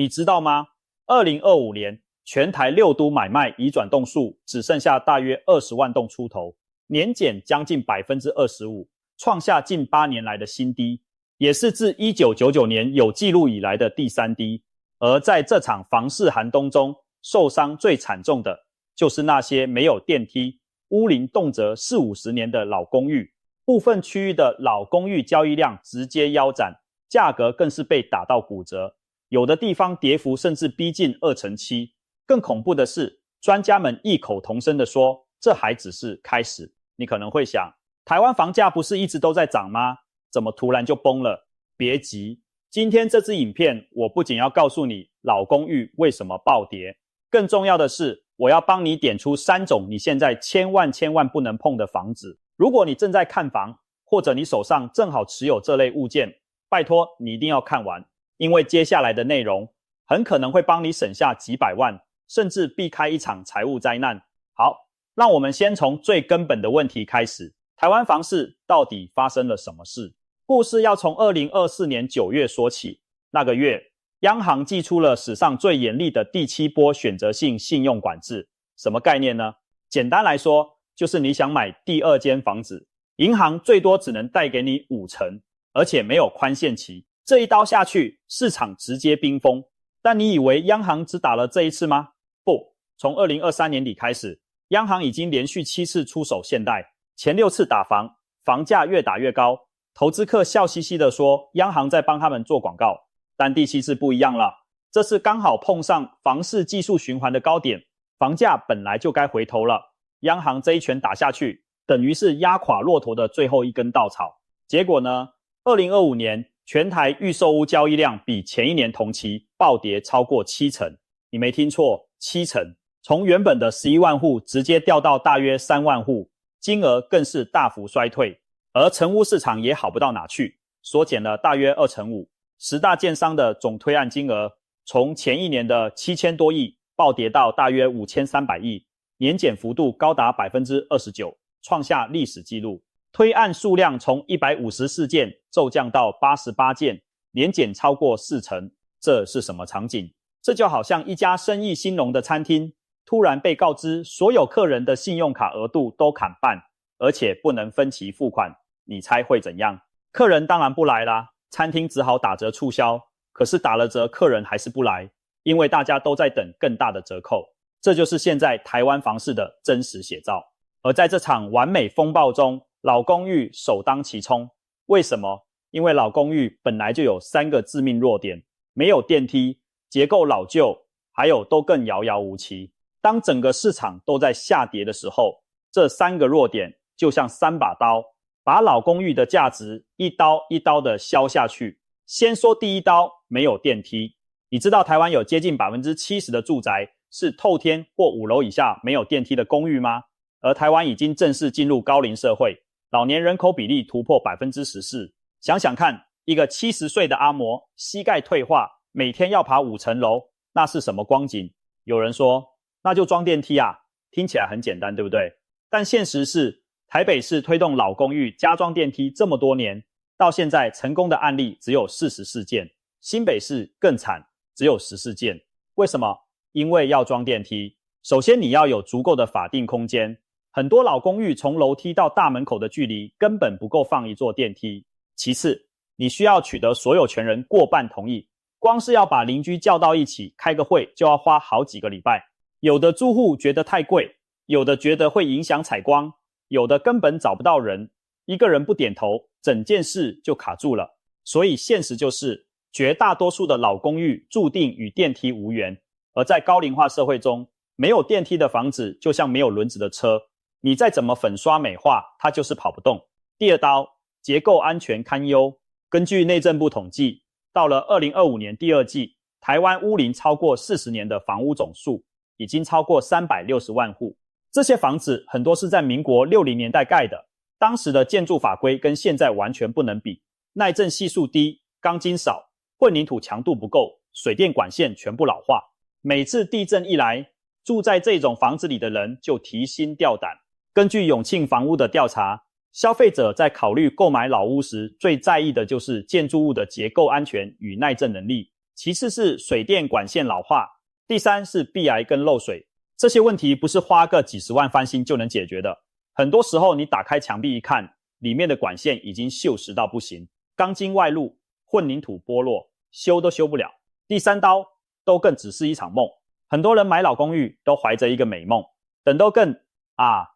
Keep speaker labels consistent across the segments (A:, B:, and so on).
A: 你知道吗 ?2025 年全台6都买卖移转栋数只剩下大约20万栋出头，年减将近 25%， 创下近8年来的新低，也是自1999年有记录以来的第3低。而在这场房市寒冬中，受伤最惨重的就是那些没有电梯、屋龄动辄40-50年的老公寓，部分区域的老公寓交易量直接腰斩，价格更是被打到骨折，有的地方跌幅甚至逼近7%。更恐怖的是，专家们异口同声地说，这还只是开始。你可能会想，台湾房价不是一直都在涨吗？怎么突然就崩了？别急，今天这支影片我不仅要告诉你老公寓为什么暴跌，更重要的是我要帮你点出3种你现在千万不能碰的房子。如果你正在看房，或者你手上正好持有这类物件，拜托你一定要看完，因为接下来的内容很可能会帮你省下几百万，甚至避开一场财务灾难。好，让我们先从最根本的问题开始，台湾房市到底发生了什么事？故事要从2024年9月说起。那个月，央行祭出了史上最严厉的第7波选择性信用管制。什么概念呢？简单来说，就是你想买第2间房子，银行最多只能贷给你50%，而且没有宽限期。这一刀下去，市场直接冰封。但你以为央行只打了这一次吗？不，从2023年底开始，央行已经连续7次出手限贷，前6次打房，房价越打越高，投资客笑嘻嘻地说央行在帮他们做广告。但第7次不一样了，这次刚好碰上房市技术循环的高点，房价本来就该回头了，央行这一拳打下去，等于是压垮骆驼的最后一根稻草。结果呢，2025年全台预售屋交易量比前一年同期暴跌超过70%。你没听错，70%，从原本的11万户直接掉到大约3万户，金额更是大幅衰退。而成屋市场也好不到哪去，缩减了大约25%，10大建商的总推案金额从前一年的7000多亿暴跌到大约5300亿，年减幅度高达 29%， 创下历史纪录。推案数量从154件骤降到88件，年减超过40%。这是什么场景？这就好像一家生意兴隆的餐厅，突然被告知所有客人的信用卡额度都砍半，而且不能分期付款。你猜会怎样？客人当然不来啦，餐厅只好打折促销，可是打了折客人还是不来，因为大家都在等更大的折扣。这就是现在台湾房市的真实写照。而在这场完美风暴中，老公寓首当其冲。为什么？因为老公寓本来就有3个致命弱点，没有电梯，结构老旧，还有都更遥遥无期。当整个市场都在下跌的时候，这3个弱点就像3把刀，把老公寓的价值一刀一刀的削下去。先说第一刀，没有电梯。你知道台湾有接近 70% 的住宅是透天或5楼以下没有电梯的公寓吗？而台湾已经正式进入高龄社会，老年人口比例突破 14%。想想看，一个70岁的阿嬷，膝盖退化，每天要爬5层楼，那是什么光景？有人说，那就装电梯啊，听起来很简单，对不对？但现实是，台北市推动老公寓加装电梯这么多年，到现在成功的案例只有44件，新北市更惨，只有14件。为什么？因为要装电梯，首先你要有足够的法定空间，很多老公寓从楼梯到大门口的距离根本不够放一座电梯。其次，你需要取得所有权人过半同意，光是要把邻居叫到一起开个会就要花好几个礼拜。有的住户觉得太贵，有的觉得会影响采光，有的根本找不到人，一个人不点头，整件事就卡住了。所以现实就是，绝大多数的老公寓注定与电梯无缘。而在高龄化社会中，没有电梯的房子就像没有轮子的车，你再怎么粉刷美化，它就是跑不动。第二刀，结构安全堪忧。根据内政部统计，到了2025年第2季，台湾屋龄超过40年的房屋总数已经超过360万户。这些房子很多是在民国60年代盖的，当时的建筑法规跟现在完全不能比，耐震系数低，钢筋少，混凝土强度不够，水电管线全部老化。每次地震一来，住在这种房子里的人就提心吊胆。根据永庆房屋的调查，消费者在考虑购买老屋时，最在意的就是建筑物的结构安全与耐震能力。其次是水电管线老化，第三是壁癌跟漏水。这些问题不是花个几十万翻新就能解决的，很多时候你打开墙壁一看，里面的管线已经锈蚀到不行，钢筋外露，混凝土剥落，修都修不了。第三刀都更只是一场梦。很多人买老公寓都怀着一个美梦，等都更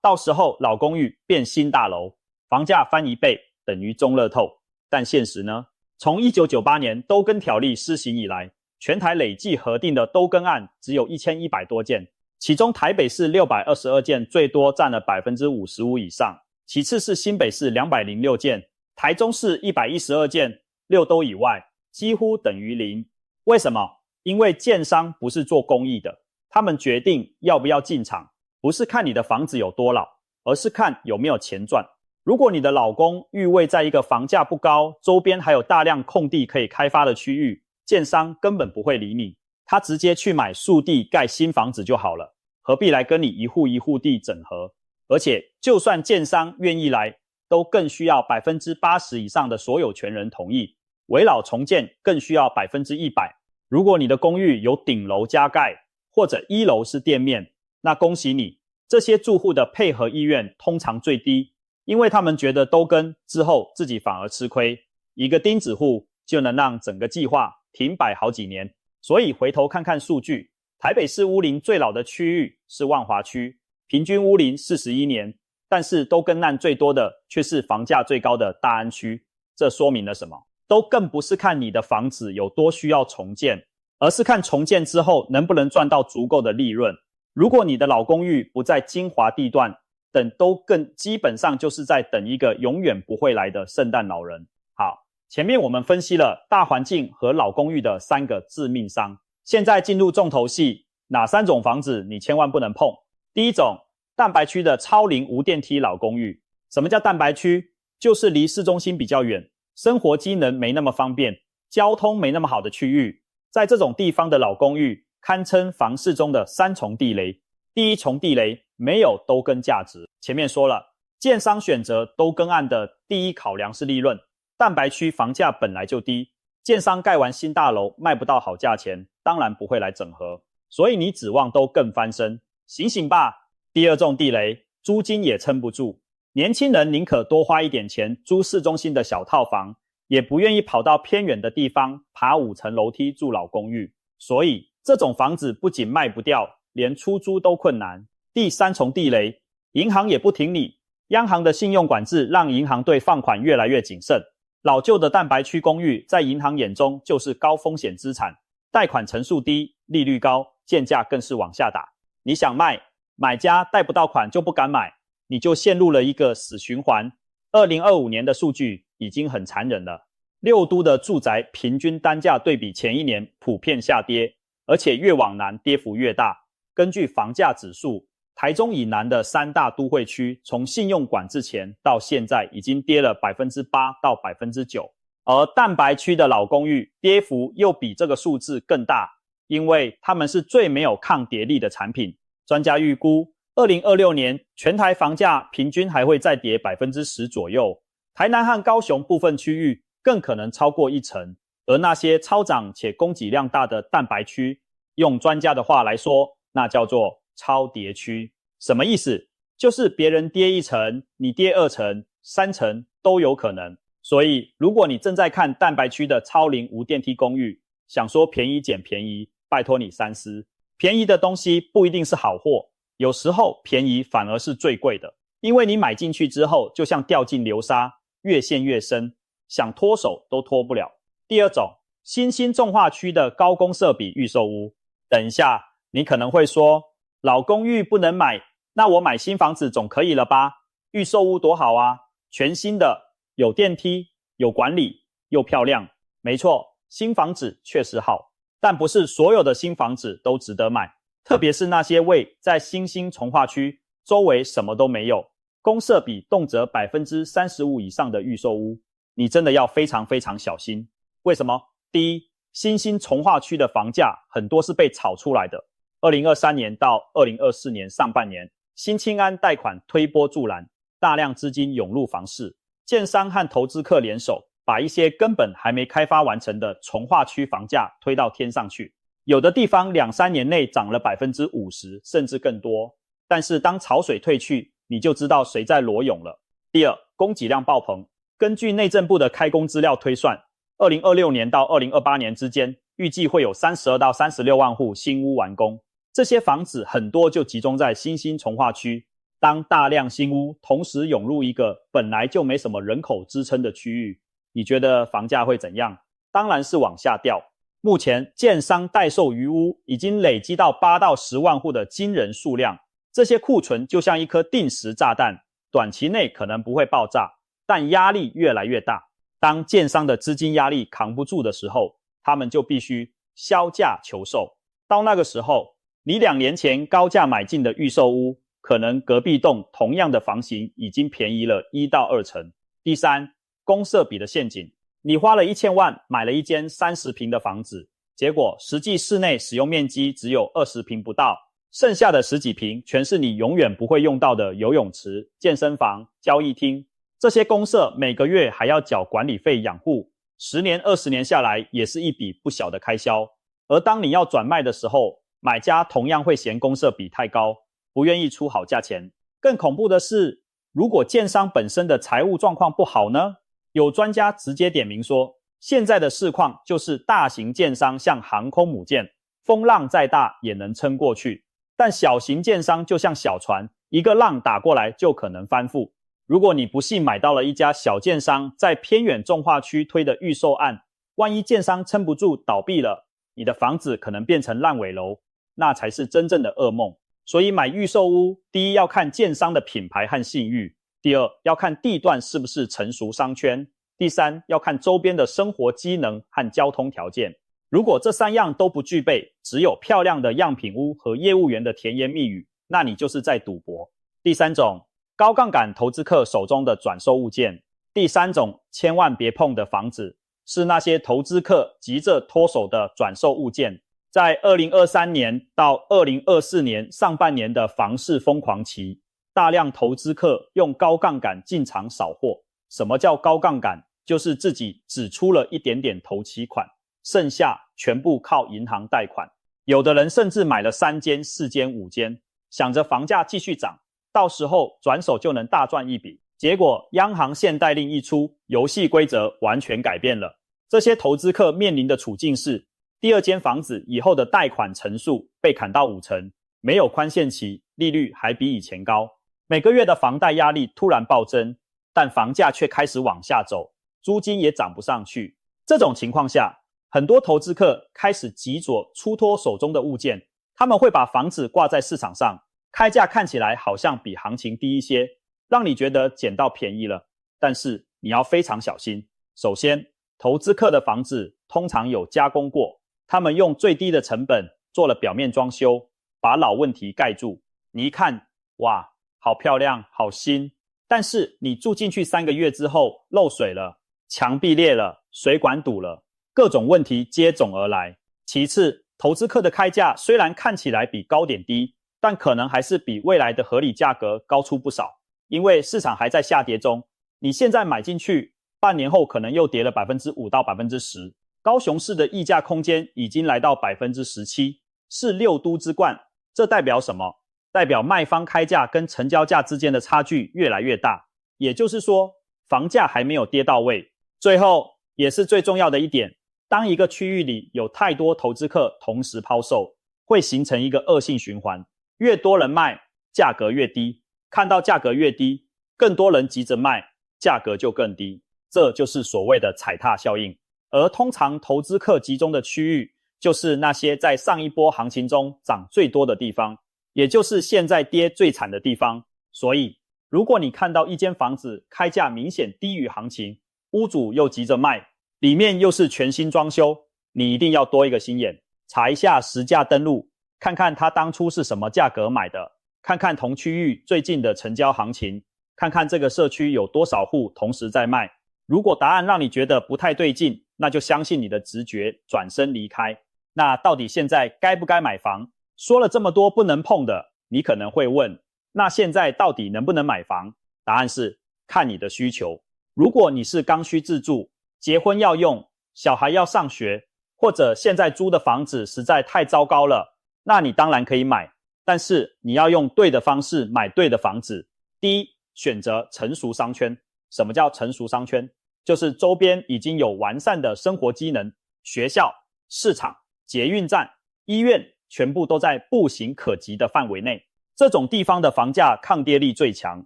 A: 到时候老公寓变新大楼，房价翻1倍等于中乐透。但现实呢？从1998年都更条例施行以来，全台累计核定的都更案只有1100多件，其中台北市622件最多占了 55% 以上，其次是新北市206件，台中市112件，6都以外，几乎等于0。为什么？因为建商不是做公益的，他们决定要不要进场，不是看你的房子有多老，而是看有没有钱赚。如果你的老公寓位在一个房价不高，周边还有大量空地可以开发的区域，建商根本不会理你，他直接去买树地盖新房子就好了，何必来跟你一户一户地整合？而且就算建商愿意来，都更需要 80% 以上的所有权人同意，危老重建更需要 100%。如果你的公寓有顶楼加盖，或者1楼是店面，那恭喜你，这些住户的配合意愿通常最低，因为他们觉得都更之后自己反而吃亏，一个钉子户就能让整个计划停摆好几年。所以回头看看数据，台北市屋龄最老的区域是万华区，平均屋龄41年，但是都更案最多的却是房价最高的大安区。这说明了什么？都更不是看你的房子有多需要重建，而是看重建之后能不能赚到足够的利润。如果你的老公寓不在精华地段，等都更基本上就是在等一个永远不会来的圣诞老人。好，前面我们分析了大环境和老公寓的3个致命伤，现在进入重头戏，哪3种房子你千万不能碰？第一种，蛋白区的超龄无电梯老公寓。什么叫蛋白区？就是离市中心比较远，生活机能没那么方便，交通没那么好的区域。在这种地方的老公寓堪称房市中的3重地雷。第一重地雷，没有都更价值。前面说了，建商选择都更案的第一考量是利润，蛋白区房价本来就低，建商盖完新大楼卖不到好价钱，当然不会来整合，所以你指望都更翻身，醒醒吧。第二重地雷，租金也撑不住，年轻人宁可多花一点钱租市中心的小套房，也不愿意跑到偏远的地方爬5层楼梯住老公寓，所以这种房子不仅卖不掉，连出租都困难。第3重地雷，银行也不挺你，央行的信用管制让银行对放款越来越谨慎，老旧的蛋白区公寓在银行眼中就是高风险资产，贷款成数低，利率高，建价更是往下打。你想卖，买家贷不到款就不敢买，你就陷入了一个死循环。2025年的数据已经很残忍了，6都的住宅平均单价对比前一年普遍下跌，而且越往南跌幅越大。根据房价指数，台中以南的3大都会区从信用管制前到现在已经跌了 8% 到 9%， 而蛋白区的老公寓跌幅又比这个数字更大，因为他们是最没有抗跌力的产品。专家预估2026年全台房价平均还会再跌 10% 左右，台南和高雄部分区域更可能超过1成，而那些超涨且供给量大的蛋白区，用专家的话来说，那叫做超跌区。什么意思？就是别人跌1成，你跌2成、3成都有可能。所以如果你正在看蛋白区的超龄无电梯公寓，想说便宜捡便宜，拜托你三思。便宜的东西不一定是好货，有时候便宜反而是最贵的，因为你买进去之后就像掉进流沙，越陷越深，想脱手都脱不了。第二种，新兴重划区的高公设比预售屋。等一下你可能会说，老公寓不能买，那我买新房子总可以了吧？预售屋多好啊，全新的，有电梯，有管理，又漂亮。没错，新房子确实好，但不是所有的新房子都值得买，特别是那些位在新兴重划区，周围什么都没有，公设比动辄 35% 以上的预售屋，你真的要非常非常小心。为什么？第一，新兴重划区的房价很多是被炒出来的。2023年到2024年上半年，新青安贷款推波助澜，大量资金涌入房市，建商和投资客联手，把一些根本还没开发完成的重划区房价推到天上去，有的地方2-3年内涨了 50% 甚至更多。但是当潮水退去，你就知道谁在裸泳了。第二，供给量爆棚。根据内政部的开工资料推算，2026年到2028年之间，预计会有32到36万户新屋完工。这些房子很多就集中在新兴重划区。当大量新屋同时涌入一个本来就没什么人口支撑的区域，你觉得房价会怎样？当然是往下掉。目前建商待售余屋已经累积到8到10万户的惊人数量，这些库存就像一颗定时炸弹，短期内可能不会爆炸，但压力越来越大。当建商的资金压力扛不住的时候，他们就必须削价求售。到那个时候，你2年前高价买进的预售屋，可能隔壁栋同样的房型已经便宜了1到2成。第三，公设比的陷阱。你花了1000万买了一间30坪的房子，结果实际室内使用面积只有20坪不到，剩下的10几坪全是你永远不会用到的游泳池、健身房、交易厅。这些公设每个月还要缴管理费养护，10年20年下来也是一笔不小的开销。而当你要转卖的时候，买家同样会嫌公设比太高，不愿意出好价钱。更恐怖的是，如果建商本身的财务状况不好呢？有专家直接点名说，现在的市况就是大型建商像航空母舰，风浪再大也能撑过去，但小型建商就像小船，一个浪打过来就可能翻覆。如果你不幸买到了一家小建商在偏远重划区推的预售案，万一建商撑不住倒闭了，你的房子可能变成烂尾楼，那才是真正的噩梦。所以买预售屋，第一要看建商的品牌和信誉，第二要看地段是不是成熟商圈，第三要看周边的生活机能和交通条件。如果这3样都不具备，只有漂亮的样品屋和业务员的甜言蜜语，那你就是在赌博。第三种，高杠杆投资客手中的转售物件。第三种，千万别碰的房子，是那些投资客急着脱手的转售物件。在2023年到2024年上半年的房市疯狂期，大量投资客用高杠杆进场扫货。什么叫高杠杆？就是自己只出了一点点头期款，剩下全部靠银行贷款。有的人甚至买了3间、4间、5间，想着房价继续涨，到时候转手就能大赚一笔。结果央行限贷令一出，游戏规则完全改变了。这些投资客面临的处境是，第2间房子以后的贷款成数被砍到5成，没有宽限期，利率还比以前高，每个月的房贷压力突然暴增，但房价却开始往下走，租金也涨不上去。这种情况下，很多投资客开始急着出脱手中的物件，他们会把房子挂在市场上，开价看起来好像比行情低一些，让你觉得捡到便宜了。但是你要非常小心。首先，投资客的房子通常有加工过，他们用最低的成本做了表面装修，把老问题盖住。你一看，哇，好漂亮，好新。但是你住进去3个月之后，漏水了，墙壁裂了，水管堵了，各种问题接踵而来。其次，投资客的开价虽然看起来比高点低，但可能还是比未来的合理价格高出不少，因为市场还在下跌中。你现在买进去，半年后可能又跌了 5% 到 10%。高雄市的溢价空间已经来到 17%， 是6都之冠。这代表什么？代表卖方开价跟成交价之间的差距越来越大，也就是说，房价还没有跌到位。最后，也是最重要的一点，当一个区域里有太多投资客同时抛售，会形成一个恶性循环，越多人卖，价格越低，看到价格越低，更多人急着卖，价格就更低，这就是所谓的踩踏效应。而通常投资客集中的区域，就是那些在上一波行情中涨最多的地方，也就是现在跌最惨的地方。所以，如果你看到一间房子开价明显低于行情，屋主又急着卖，里面又是全新装修，你一定要多一个心眼，查一下实价登录，看看他当初是什么价格买的，看看同区域最近的成交行情，看看这个社区有多少户同时在卖。如果答案让你觉得不太对劲，那就相信你的直觉，转身离开。那到底现在该不该买房？说了这么多不能碰的，你可能会问，那现在到底能不能买房？答案是看你的需求。如果你是刚需自住，结婚要用，小孩要上学，或者现在租的房子实在太糟糕了，那你当然可以买，但是你要用对的方式买对的房子。第一，选择成熟商圈。什么叫成熟商圈？就是周边已经有完善的生活机能，学校、市场、捷运站、医院全部都在步行可及的范围内。这种地方的房价抗跌力最强，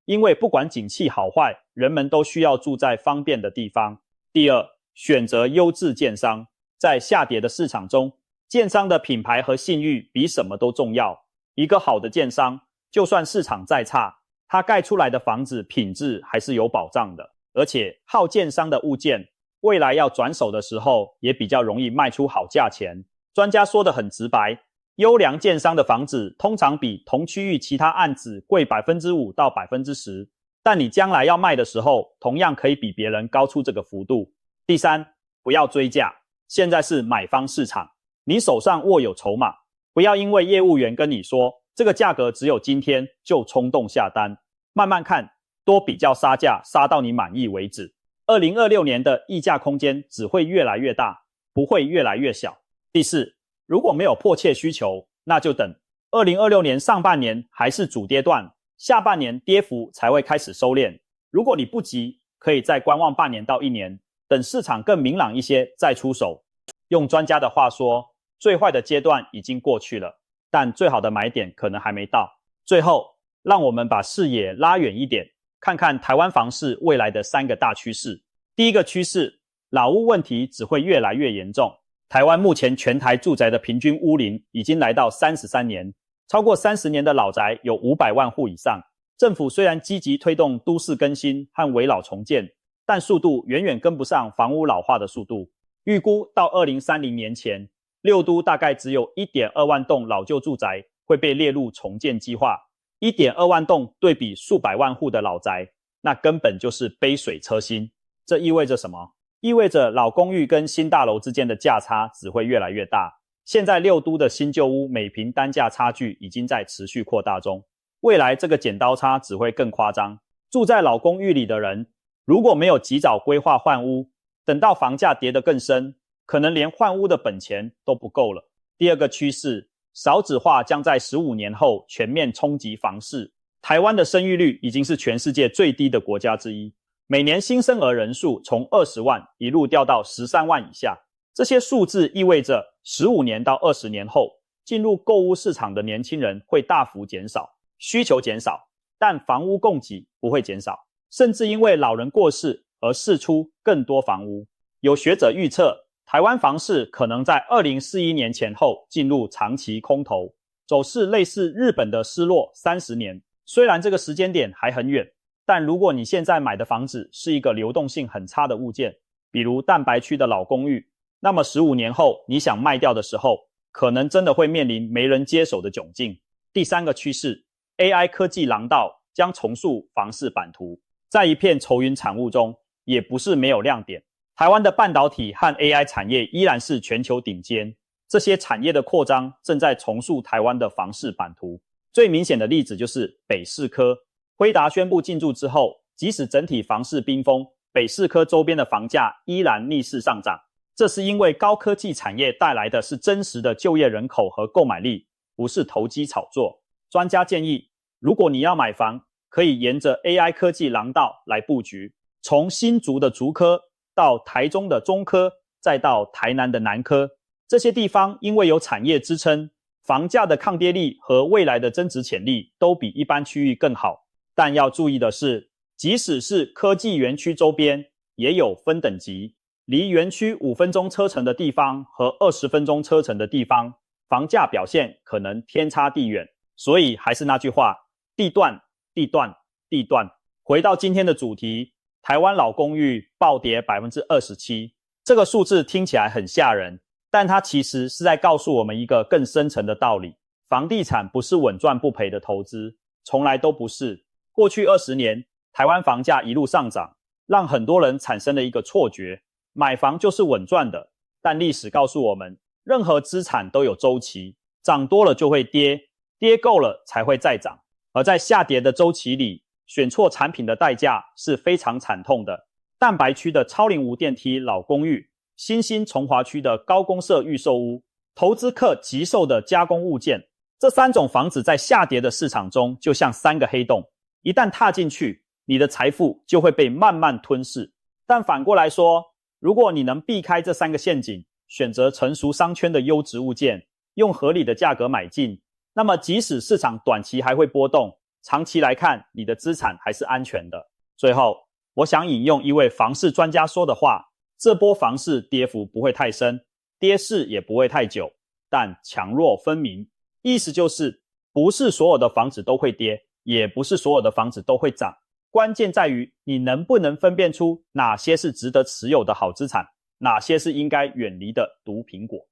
A: 因为不管景气好坏，人们都需要住在方便的地方。第二，选择优质建商。在下跌的市场中，建商的品牌和信誉比什么都重要。一个好的建商，就算市场再差，它盖出来的房子品质还是有保障的，而且好建商的物件，未来要转手的时候也比较容易卖出好价钱。专家说得很直白，优良建商的房子通常比同区域其他案子贵 5% 到 10%， 但你将来要卖的时候，同样可以比别人高出这个幅度。第三，不要追价。现在是买方市场，你手上握有筹码，不要因为业务员跟你说这个价格只有今天就冲动下单，慢慢看，多比较杀价，杀到你满意为止。2026年的溢价空间只会越来越大，不会越来越小。第四，如果没有迫切需求，那就等2026年上半年还是主跌段，下半年跌幅才会开始收敛。如果你不急，可以再观望半年到1年，等市场更明朗一些再出手。用专家的话说，最坏的阶段已经过去了，但最好的买点可能还没到。最后，让我们把视野拉远一点，看看台湾房市未来的3个大趋势。第一个趋势，老屋问题只会越来越严重。台湾目前全台住宅的平均屋龄已经来到33年，超过30年的老宅有500万户以上。政府虽然积极推动都市更新和危老重建，但速度远远跟不上房屋老化的速度。预估到2030年前，6都大概只有 1.2 万栋老旧住宅会被列入重建计划。1.2 万栋对比数百万户的老宅，那根本就是杯水车薪。这意味着什么？意味着老公寓跟新大楼之间的价差只会越来越大。现在6都的新旧屋每坪单价差距已经在持续扩大中，未来这个剪刀差只会更夸张。住在老公寓里的人，如果没有及早规划换屋，等到房价跌得更深，可能连换屋的本钱都不够了。第二个趋势，少子化将在15年后全面冲击房市。台湾的生育率已经是全世界最低的国家之一，每年新生儿人数从20万一路掉到13万以下。这些数字意味着15年到20年后，进入购屋市场的年轻人会大幅减少，需求减少，但房屋供给不会减少，甚至因为老人过世而释出更多房屋。有学者预测，台湾房市可能在2041年前后进入长期空头，走势类似日本的失落30年。虽然这个时间点还很远，但如果你现在买的房子是一个流动性很差的物件，比如蛋白区的老公寓，那么15年后你想卖掉的时候，可能真的会面临没人接手的窘境。第三个趋势， AI 科技廊道将重塑房市版图。在一片愁云惨雾中，也不是没有亮点。台湾的半导体和 AI 产业依然是全球顶尖，这些产业的扩张正在重塑台湾的房市版图。最明显的例子就是北士科，辉达宣布进驻之后，即使整体房市冰封，北士科周边的房价依然逆势上涨。这是因为高科技产业带来的是真实的就业人口和购买力，不是投机炒作。专家建议，如果你要买房，可以沿着 AI 科技廊道来布局，从新竹的竹科到台中的中科，再到台南的南科，这些地方因为有产业支撑，房价的抗跌力和未来的增值潜力都比一般区域更好。但要注意的是，即使是科技园区周边，也有分等级，离园区5分钟车程的地方和20分钟车程的地方，房价表现可能天差地远。所以还是那句话，地段地段地段。回到今天的主题，台湾老公寓暴跌 27%， 这个数字听起来很吓人，但它其实是在告诉我们一个更深层的道理。房地产不是稳赚不赔的投资，从来都不是。过去20年，台湾房价一路上涨，让很多人产生了一个错觉，买房就是稳赚的。但历史告诉我们，任何资产都有周期，涨多了就会跌，跌够了才会再涨。而在下跌的周期里，选错产品的代价是非常惨痛的。蛋白区的超龄无电梯老公寓，新兴从华区的高公设预售屋，投资客急售的加工物件，这3种房子在下跌的市场中就像3个黑洞，一旦踏进去，你的财富就会被慢慢吞噬。但反过来说，如果你能避开这3个陷阱，选择成熟商圈的优质物件，用合理的价格买进，那么即使市场短期还会波动，长期来看，你的资产还是安全的。最后，我想引用一位房市专家说的话，这波房市跌幅不会太深，跌势也不会太久，但强弱分明。意思就是，不是所有的房子都会跌，也不是所有的房子都会涨。关键在于你能不能分辨出哪些是值得持有的好资产，哪些是应该远离的毒苹果。